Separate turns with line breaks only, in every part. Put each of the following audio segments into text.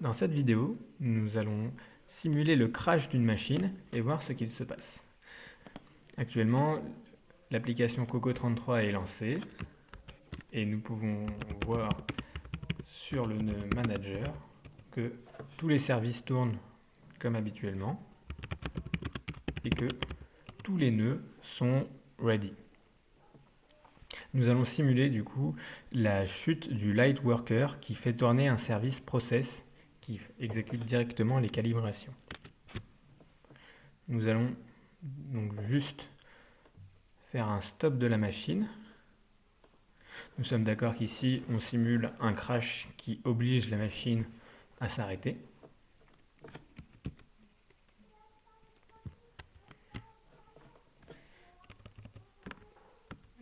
Dans cette vidéo, nous allons simuler le crash d'une machine et voir ce qu'il se passe. Actuellement, l'application Coco33 est lancée et nous pouvons voir sur le nœud manager que tous les services tournent comme habituellement et que tous les nœuds sont ready. Nous allons simuler du coup la chute du Lightworker qui fait tourner un service process qui exécute directement les calibrations. Nous allons donc juste faire un stop de la machine. Nous sommes d'accord qu'ici on simule un crash qui oblige la machine à s'arrêter.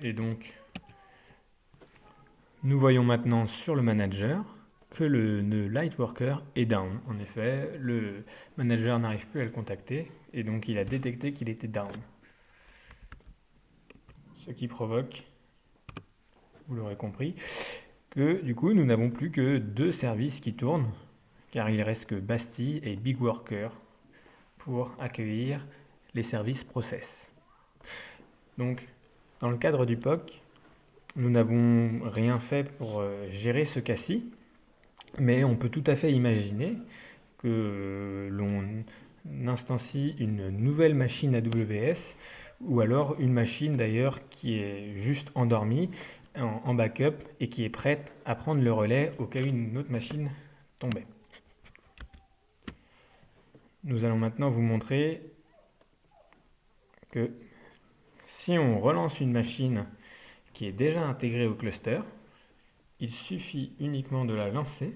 Et donc nous voyons maintenant sur le manager que le nœud Lightworker est down. En effet, le manager n'arrive plus à le contacter et donc il a détecté qu'il était down. Ce qui provoque, vous l'aurez compris, que du coup nous n'avons plus que deux services qui tournent, car il reste que Bastille et BigWorker pour accueillir les services process. Donc, dans le cadre du POC, nous n'avons rien fait pour gérer ce cas-ci, mais on peut tout à fait imaginer que l'on instancie une nouvelle machine AWS ou alors une machine d'ailleurs qui est juste endormie en backup et qui est prête à prendre le relais au cas où une autre machine tombait. Nous allons maintenant vous montrer que si on relance une machine qui est déjà intégrée au cluster, il suffit uniquement de la lancer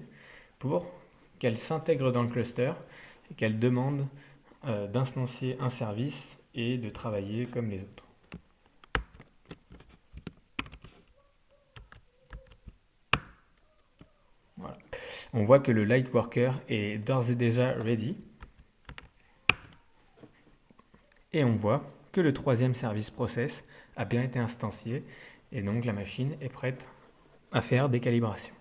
pour qu'elle s'intègre dans le cluster et qu'elle demande d'instancier un service et de travailler comme les autres. Voilà. On voit que le Lightworker est d'ores et déjà ready. Et on voit que le troisième service process a bien été instancié et donc la machine est prête à faire des calibrations.